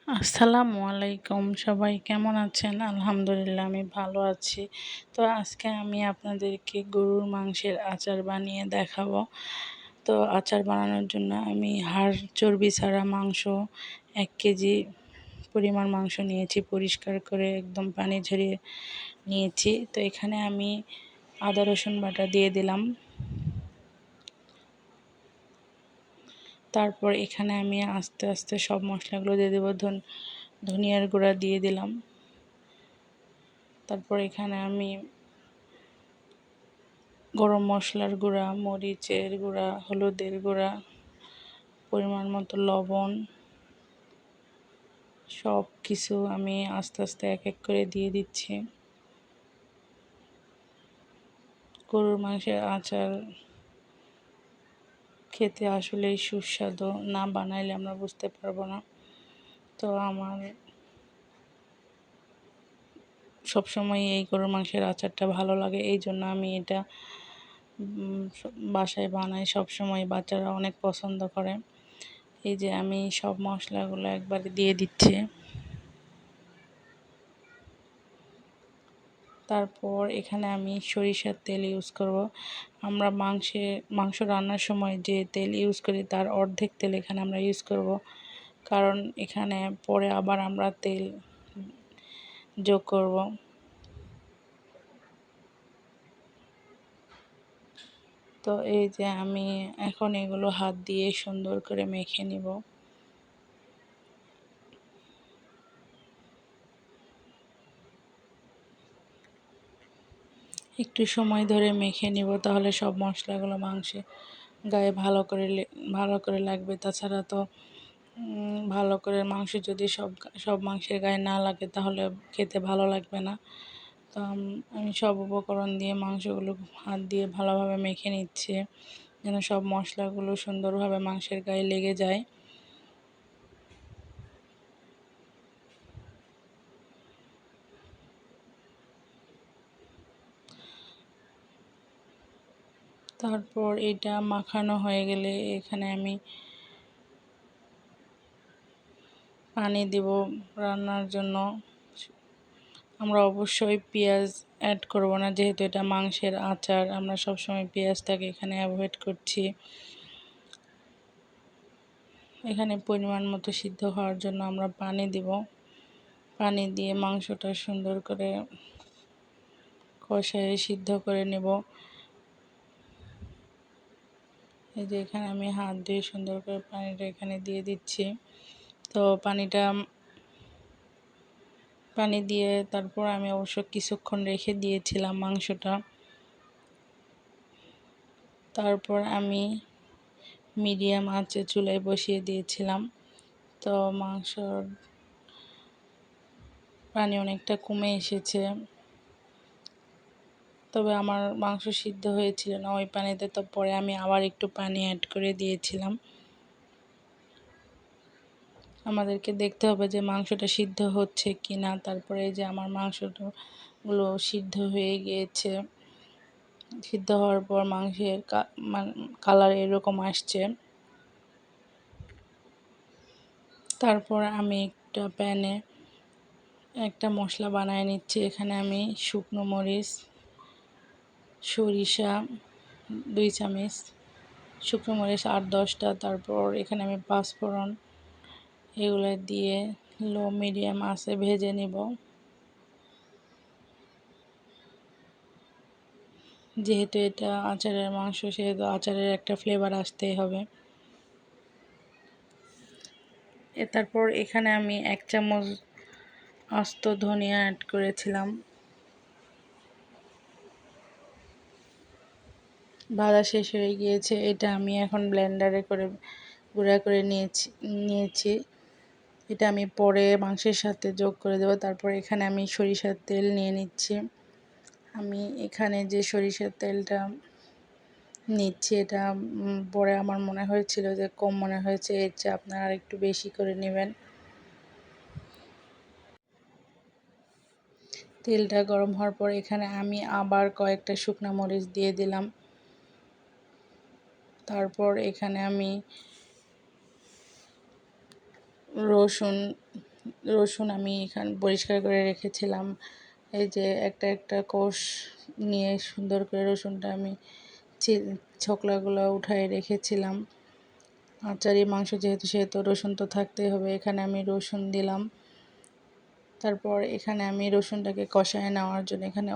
আসসালামু আলাইকুম, সবাই কেমন আছেন? আলহামদুলিল্লাহ আমি ভালো আছি। তো আজকে আমি আপনাদেরকে গরুর মাংসের আচার বানিয়ে দেখাবো। তো আচার বানানোর জন্য আমি হাড় চর্বি ছাড়া মাংস ১ কেজি পরিমাণ মাংস নিয়েছি, পরিষ্কার করে একদম পানি ঝরিয়ে নিয়েছি। তো এখানে আমি আদা রসুন বাটা দিয়ে দিলাম। তারপর এখানে আমি আস্তে আস্তে সব মশলাগুলো দিয়ে দেবো। ধনিয়ার গুঁড়া দিয়ে দিলাম। তারপর এখানে আমি গরম মশলার গুঁড়া, মরিচের গুঁড়া, হলুদের গুঁড়া, পরিমাণ মতো লবণ, সব কিছু আমি আস্তে আস্তে এক এক করে দিয়ে দিচ্ছি। গরুর মাংসের আচার খেতে আসলেই সুস্বাদু, না বানাইলে আমরা বুঝতে পারবো না। তো আমার সবসময় এই গরুর মাংসের আচারটা ভালো লাগে, এই জন্য আমি এটা বাসায় বানাই সবসময়। বাচ্চারা অনেক পছন্দ করে। এই যে আমি সব মশলাগুলো একবারে দিয়ে দিচ্ছি। তারপর এখানে আমি সরিষার তেল ইউজ করব। আমরা মাংস রান্নার সময় যে তেল ইউজ করি তার অর্ধেক তেল এখানে আমরা ইউজ করব, কারণ এখানে পরে আবার আমরা তেল যোগ করব। তো এই যে আমি এখন এগুলো হাত দিয়ে সুন্দর করে মেখে নিব। একটু সময় ধরে মেখে নিব, তাহলে সব মশলাগুলো মাংসে গায়ে ভালো করে লাগবে। তাছাড়া তো ভালো করে মাংস যদি সব মাংসের গায়ে না লাগে তাহলে খেতে ভালো লাগবে না। তো আমি সব উপকরণ দিয়ে মাংসগুলো হাত দিয়ে ভালোভাবে মেখে নিচ্ছি, যেন সব মশলাগুলো সুন্দরভাবে মাংসের গায়ে লেগে যায়। তারপর এটা মাখানো হয়ে গেলে এখানে আমি পানি দিব রান্নার জন্য। আমরা অবশ্যই পেঁয়াজ অ্যাড করব না, যেহেতু এটা মাংসের আচার। আমরা সবসময় পেঁয়াজটাকে এখানে অ্যাভয়েড করছি। এখানে পরিমাণ মতো সিদ্ধ হওয়ার জন্য আমরা পানি দিব। পানি দিয়ে মাংসটা সুন্দর করে কষায়ে সিদ্ধ করে নেব। এই যে এখানে আমি হাত দিয়ে সুন্দর করে পানিটা এখানে দিয়ে দিচ্ছি। তো পানি দিয়ে তারপর আমি অবশ্য কিছুক্ষণ রেখে দিয়েছিলাম মাংসটা। তারপর আমি মিডিয়াম আঁচে চুলায় বসিয়ে দিয়েছিলাম। তো মাংসর পানি অনেকটা কমে এসেছে, তবে আমার মাংস সিদ্ধ হয়েছিল না ওই পানিতে। তো পরে আমি আবার একটু পানি অ্যাড করে দিয়েছিলাম। আমাদেরকে দেখতে হবে যে মাংসটা সিদ্ধ হচ্ছে কি না। তারপরে যে আমার মাংসগুলো সিদ্ধ হয়ে গিয়েছে। সিদ্ধ হওয়ার পর মাংসের কালার এরকম আসছে। তারপর আমি একটা প্যানে একটা মশলা বানিয়ে নিচ্ছি। এখানে আমি শুকনো মরিচ, সরিষা 2 চামচ, শুকনো মরিচ 8-10টা, তারপর এখানে আমি পাঁচফোড়ন, এগুলো দিয়ে লো মিডিয়াম আঁচে ভেজে নিব। যেহেতু এটা আচারের মাংস, সেহেতু আচারের একটা ফ্লেভার আসতেই হবে। তারপর এখানে আমি 1 চামচ আস্ত ধনিয়া অ্যাড করেছিলাম। ভাজা শেষ হয়ে গিয়েছে, এটা আমি এখন ব্লেন্ডারে করে গুঁড়া করে নিয়েছি। এটা আমি পরে মাংসের সাথে যোগ করে দেবো। তারপর এখানে আমি সরিষার তেল নিয়ে নিচ্ছি। আমি এখানে যে সরিষার তেলটা নিচ্ছি, এটা পরে আমার মনে হয়েছিল যে কম মনে হয়েছে, এর চেয়ে আপনারা আরেকটু বেশি করে নেবেন। তেলটা গরম হওয়ার পর এখানে আমি আবার কয়েকটা শুকনো মরিচ দিয়ে দিলাম। তারপর এখানে আমি রসুন রসুন আমি এখানে পরিষ্কার করে রেখেছিলাম। এই যে একটা একটা কোষ নিয়ে সুন্দর করে রসুনটা আমি ছোকলাগুলো উঠায় রেখেছিলাম। আচারি মাংস যেহেতু সেহেতু রসুন তো থাকতেই হবে। এখানে আমি রসুন দিলাম। তারপর এখানে আমি রসুনটাকে কষায় নেওয়ার জন্য এখানে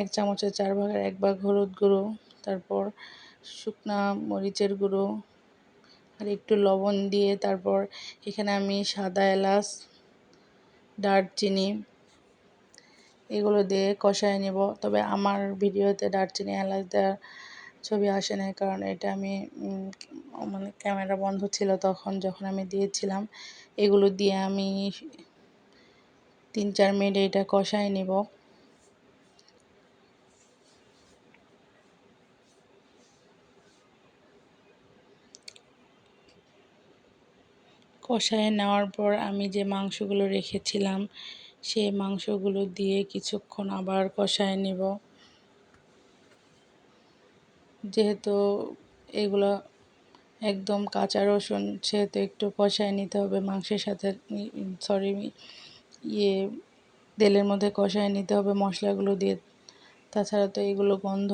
1 চামচের 4 ভাগের 1 ভাগ হলুদ গুঁড়ো, তারপর শুকনা মরিচের গুঁড়ো আর একটু লবণ দিয়ে তারপর এখানে আমি সাদা এলাচ, দারচিনি এগুলো দিয়ে কষায় নেব। তবে আমার ভিডিওতে দারচিনি এলাচ দেওয়ার ছবি আসে না, কারণ এটা আমি মানে ক্যামেরা বন্ধ ছিল তখন যখন আমি দিয়েছিলাম। এগুলো দিয়ে আমি 3-4 মিনিট এটা কষায় নেব। কষায় নেওয়ার পর আমি যে মাংসগুলো রেখেছিলাম সেই মাংসগুলো দিয়ে কিছুক্ষণ আবার কষায় নেব। যেহেতু এগুলো একদম কাঁচা রসুন সেহেতু একটু কষায় নিতে হবে মাংসের সাথে, ইয়ে তেলের মধ্যে কষায় নিতে হবে মশলাগুলো দিয়ে। তাছাড়া তো এগুলো গন্ধ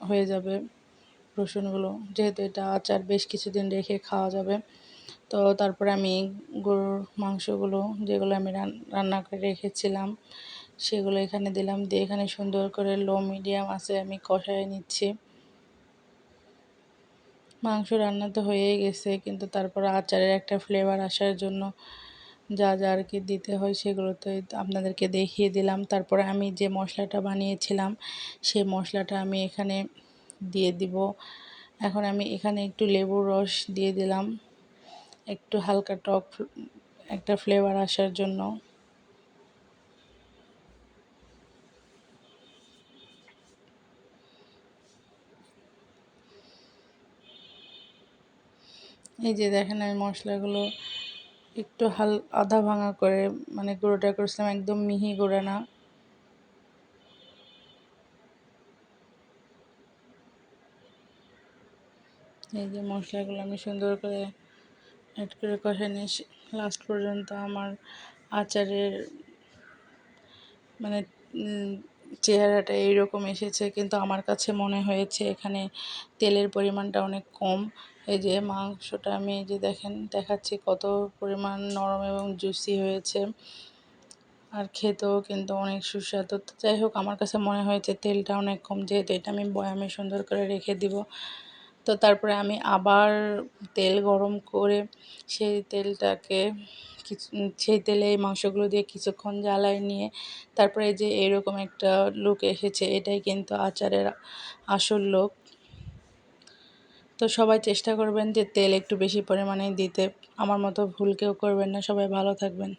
হয়ে যাবে রসুনগুলো, যেহেতু এটা আচার বেশ কিছুদিন রেখে খাওয়া যাবে। তো তারপরে আমি গরুর মাংসগুলো যেগুলো আমি রান্না করে রেখেছিলাম সেগুলো এখানে দিলাম, দিয়ে এখানে সুন্দর করে লো মিডিয়াম আছে আমি কষায় নিচ্ছি। মাংস রান্না তো হয়েই গেছে, কিন্তু তারপর আচারের একটা ফ্লেভার আসার জন্য যা যা আর কি দিতে হয় সেগুলো তো আপনাদেরকে দেখিয়ে দিলাম। তারপরে আমি যে মশলাটা বানিয়েছিলাম সেই মশলাটা আমি এখানে দিয়ে দিব। এখন আমি এখানে একটু লেবুর রস দিয়ে দিলাম, একটু হালকা টক একটা ফ্লেভার আসার জন্য। এই যে দেখেন আমি মশলাগুলো একটু আধা ভাঙা করে মানে গুঁড়োটা করেছিলাম, একদম মিহি গুঁড়া না। এই যে মশলাগুলো আমি সুন্দর করে অ্যাড করে কষে নিয়ে লাস্ট পর্যন্ত আমার আচারের মানে চেহারাটা এইরকম এসেছে, কিন্তু আমার কাছে মনে হয়েছে এখানে তেলের পরিমাণটা অনেক কম। এই যে মাংসটা আমি এই যে দেখাচ্ছি কত পরিমাণ নরম এবং জুসি হয়েছে, আর খেতেও কিন্তু অনেক সুস্বাদু। যাই হোক, আমার কাছে মনে হয়েছে তেলটা অনেক কম, যেহেতু এটা আমি বয়ামে সুন্দর করে রেখে দিব। তো তারপরে আমি আবার তেল গরম করে সেই তেলটাকে সেই তেলে এই মাংসগুলো দিয়ে কিছুক্ষণ জ্বালায় নিয়ে তারপরে এই যে এরকম একটা লুক এসেছে, এটাই কিন্তু আচারের আসল লুক। তো সবাই চেষ্টা করবেন যে তেল একটু বেশি পরিমাণে দিতে, আমার মতো ভুল কেউ করবেন না। সবাই ভালো থাকবেন।